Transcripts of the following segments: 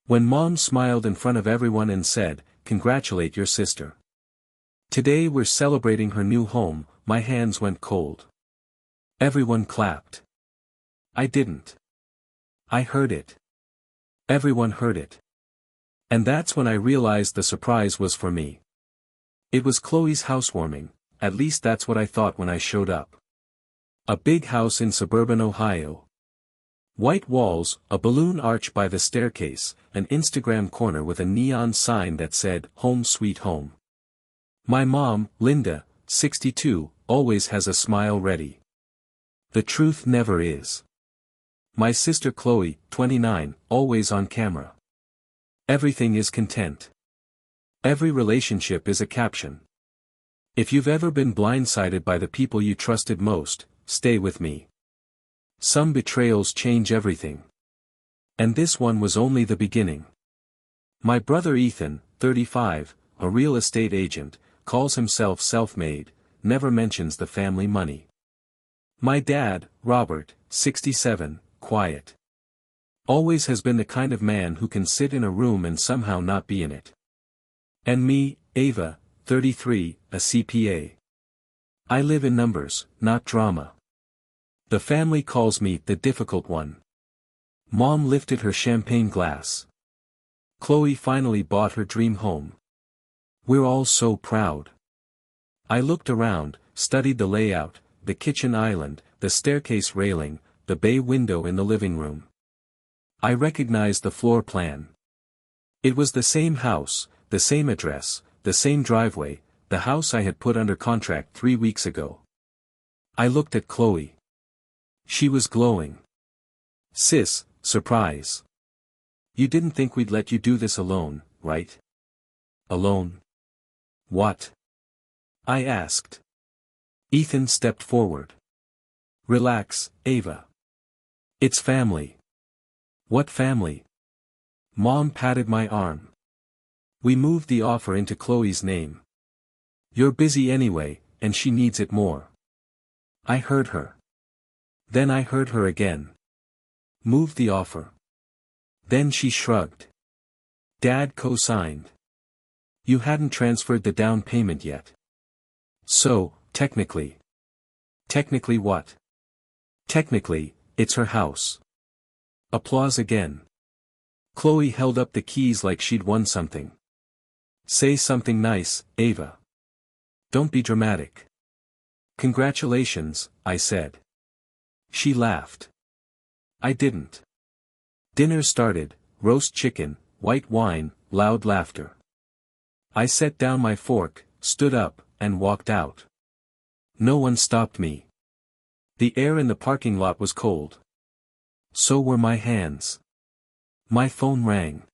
When Mom smiled in front of everyone and said, "Congratulate your sister. Today we're celebrating her new home," my hands went cold. Everyone clapped. I didn't. I heard it. Everyone heard it. And that's when I realized the surprise was for me. It was Chloe's housewarming, at least that's what I thought when I showed up. A big house in suburban Ohio. White walls, a balloon arch by the staircase, an Instagram corner with a neon sign that said, "Home Sweet Home." My mom, Linda, 62, always has a smile ready. The truth never is. My sister Chloe, 29, always on camera. Everything is content. Every relationship is a caption. If you've ever been blindsided by the people you trusted most, stay with me. Some betrayals change everything. And this one was only the beginning. My brother Ethan, 35, a real estate agent, calls himself self-made, never mentions the family money. My dad, Robert, 67, quiet. Always has been the kind of man who can sit in a room and somehow not be in it. And me, Ava, 33, a CPA. I live in numbers, not drama. The family calls me the difficult one. Mom lifted her champagne glass. Chloe finally bought her dream home. We're all so proud. I looked around, studied the layout, the kitchen island, the staircase railing, the bay window in the living room. I recognized the floor plan. It was the same house, the same address, the same driveway, the house I had put under contract 3 weeks ago. I looked at Chloe. She was glowing. "Sis, surprise. You didn't think we'd let you do this alone, right?" "Alone? What?" I asked. Ethan stepped forward. "Relax, Ava. It's family." "What family?" Mom patted my arm. "We moved the offer into Chloe's name. You're busy anyway, and she needs it more." I heard her. Then I heard her again. "Moved the offer." Then she shrugged. "Dad co-signed. You hadn't transferred the down payment yet. So, technically." "Technically what?" "Technically, it's her house." Applause again. Chloe held up the keys like she'd won something. "Say something nice, Ava. Don't be dramatic." "Congratulations," I said. She laughed. I didn't. Dinner started, roast chicken, white wine, loud laughter. I set down my fork, stood up, and walked out. No one stopped me. The air in the parking lot was cold. So were my hands. My phone rang.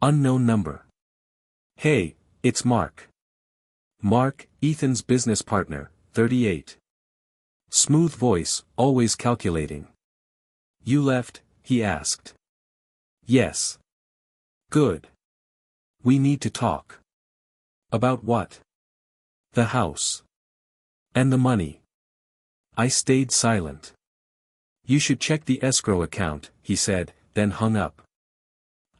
Unknown number. "Hey, it's Mark." Mark, Ethan's business partner, 38. Smooth voice, always calculating. "You left?" he asked. "Yes." "Good. We need to talk." "About what?" "The house. And the money." I stayed silent. "You should check the escrow account," he said, then hung up.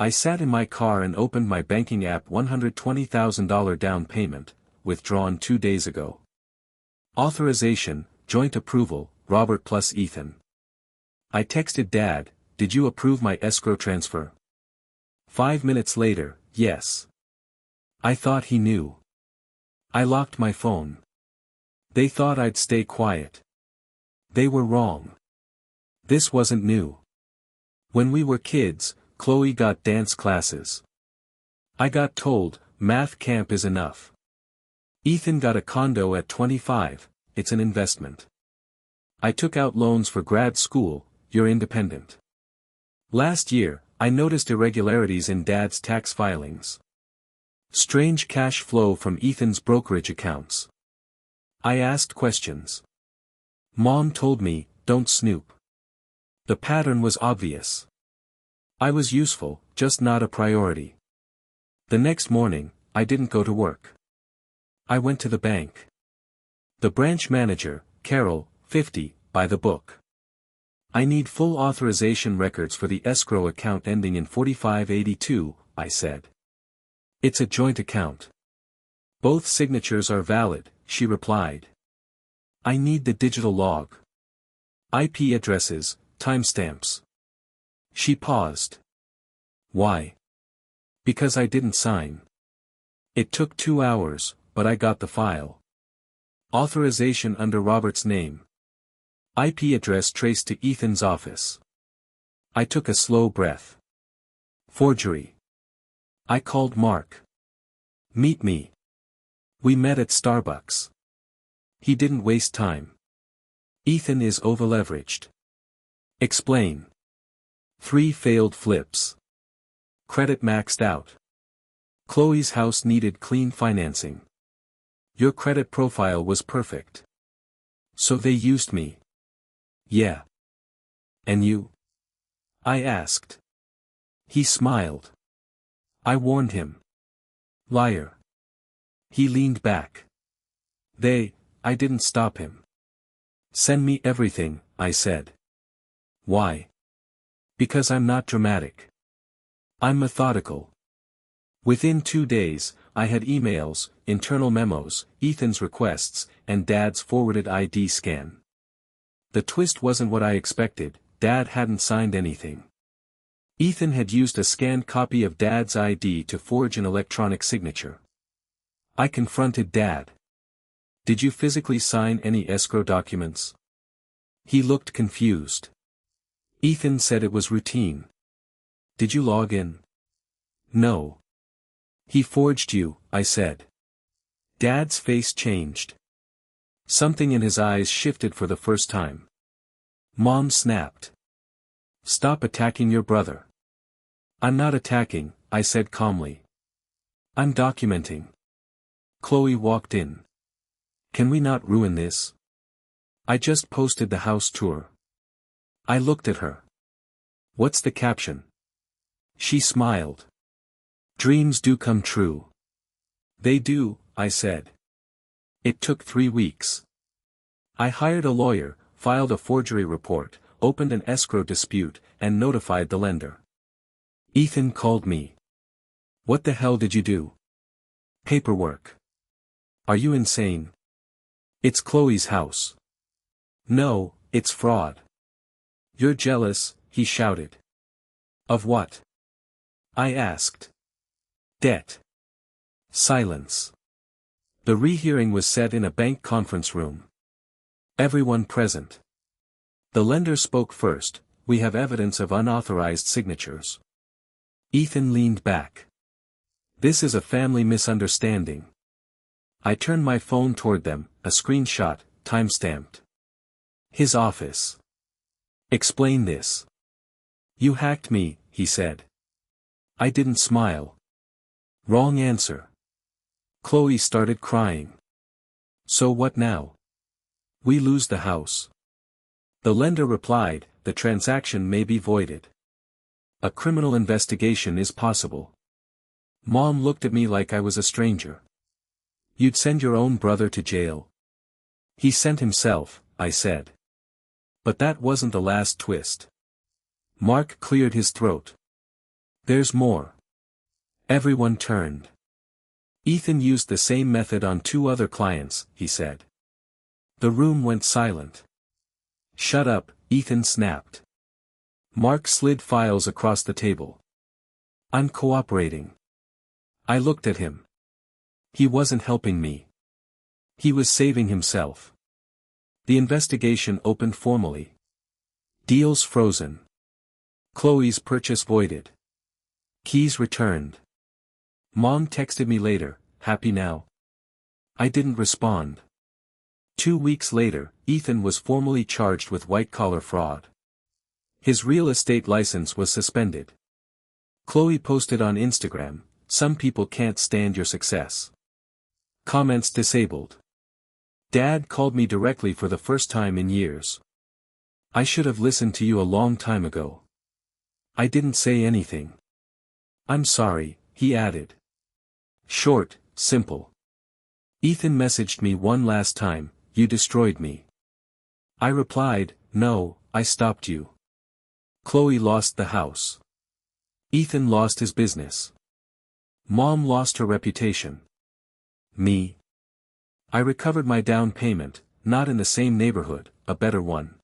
I sat in my car and opened my banking app. $120,000 down payment, withdrawn 2 days ago. Authorization, joint approval, Robert plus Ethan. I texted Dad, "Did you approve my escrow transfer?" 5 minutes later, "Yes." I thought he knew. I locked my phone. They thought I'd stay quiet. They were wrong. This wasn't new. When we were kids, Chloe got dance classes. I got told, math camp is enough. Ethan got a condo at 25, it's an investment. I took out loans for grad school, you're independent. Last year, I noticed irregularities in Dad's tax filings. Strange cash flow from Ethan's brokerage accounts. I asked questions. Mom told me, don't snoop. The pattern was obvious. I was useful, just not a priority. The next morning, I didn't go to work. I went to the bank. The branch manager, Carol, 50, by the book. I need full authorization records for the escrow account ending in 4582, I said. It's a joint account. Both signatures are valid, she replied. I need the digital log. IP addresses, timestamps. She paused. Why? Because I didn't sign. It took 2 hours, but I got the file. Authorization under Robert's name. IP address traced to Ethan's office. I took a slow breath. Forgery. I called Mark. Meet me. We met at Starbucks. He didn't waste time. Ethan is overleveraged. Explain. 3 failed flips. Credit maxed out. Chloe's house needed clean financing. Your credit profile was perfect. So they used me. Yeah. And you? I asked. He smiled. I warned him. Liar. He leaned back. I didn't stop him. Send me everything, I said. Why? Because I'm not dramatic. I'm methodical. Within 2 days, I had emails, internal memos, Ethan's requests, and Dad's forwarded ID scan. The twist wasn't what I expected. Dad hadn't signed anything. Ethan had used a scanned copy of Dad's ID to forge an electronic signature. I confronted Dad. Did you physically sign any escrow documents? He looked confused. Ethan said it was routine. Did you log in? No. He forged you, I said. Dad's face changed. Something in his eyes shifted for the first time. Mom snapped. Stop attacking your brother. I'm not attacking, I said calmly. I'm documenting. Chloe walked in. Can we not ruin this? I just posted the house tour. I looked at her. What's the caption? She smiled. Dreams do come true. They do, I said. It took 3 weeks. I hired a lawyer, filed a forgery report, opened an escrow dispute, and notified the lender. Ethan called me. What the hell did you do? Paperwork. Are you insane? It's Chloe's house. No, it's fraud. You're jealous, he shouted. Of what? I asked. Debt. Silence. The rehearing was set in a bank conference room. Everyone present. The lender spoke first. We have evidence of unauthorized signatures. Ethan leaned back. This is a family misunderstanding. I turned my phone toward them, a screenshot, timestamped. His office. Explain this. You hacked me, he said. I didn't smile. Wrong answer. Chloe started crying. So what now? We lose the house. The lender replied, the transaction may be voided. A criminal investigation is possible. Mom looked at me like I was a stranger. You'd send your own brother to jail. He sent himself, I said. But that wasn't the last twist. Mark cleared his throat. There's more. Everyone turned. Ethan used the same method on 2 other clients, he said. The room went silent. Shut up, Ethan snapped. Mark slid files across the table. I'm cooperating. I looked at him. He wasn't helping me. He was saving himself. The investigation opened formally. Deals frozen. Chloe's purchase voided. Keys returned. Mom texted me later, happy now? I didn't respond. 2 weeks later, Ethan was formally charged with white-collar fraud. His real estate license was suspended. Chloe posted on Instagram, some people can't stand your success. Comments disabled. Dad called me directly for the first time in years. I should have listened to you a long time ago. I didn't say anything. I'm sorry, he added. Short, simple. Ethan messaged me one last time, you destroyed me. I replied, no, I stopped you. Chloe lost the house. Ethan lost his business. Mom lost her reputation. Me? I recovered my down payment, not in the same neighborhood, a better one.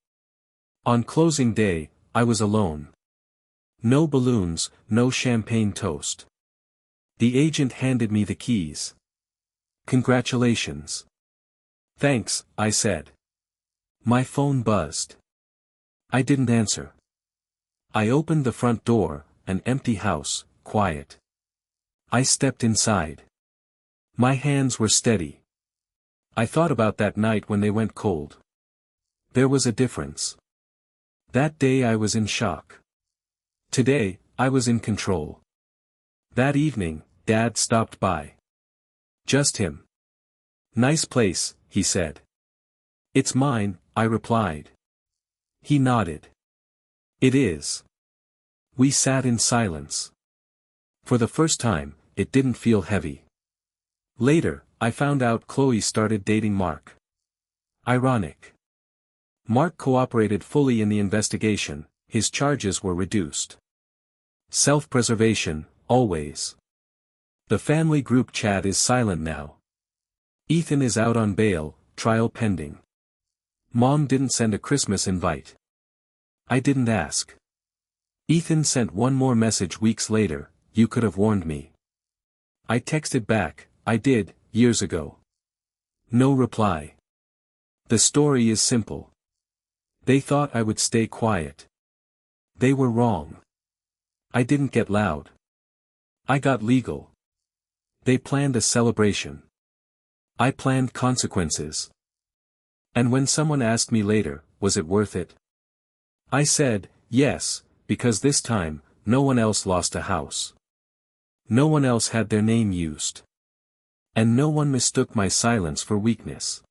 On closing day, I was alone. No balloons, no champagne toast. The agent handed me the keys. Congratulations. Thanks, I said. My phone buzzed. I didn't answer. I opened the front door, an empty house, quiet. I stepped inside. My hands were steady. I thought about that night when they went cold. There was a difference. That day I was in shock. Today, I was in control. That evening, Dad stopped by. Just him. Nice place, he said. It's mine, I replied. He nodded. It is. We sat in silence. For the first time, it didn't feel heavy. Later, I found out Chloe started dating Mark. Ironic. Mark cooperated fully in the investigation, his charges were reduced. Self-preservation, always. The family group chat is silent now. Ethan is out on bail, trial pending. Mom didn't send a Christmas invite. I didn't ask. Ethan sent one more message weeks later, you could have warned me. I texted back, I did, years ago. No reply. The story is simple. They thought I would stay quiet. They were wrong. I didn't get loud. I got legal. They planned a celebration. I planned consequences. And when someone asked me later, was it worth it? I said, yes, because this time, no one else lost a house. No one else had their name used. And no one mistook my silence for weakness.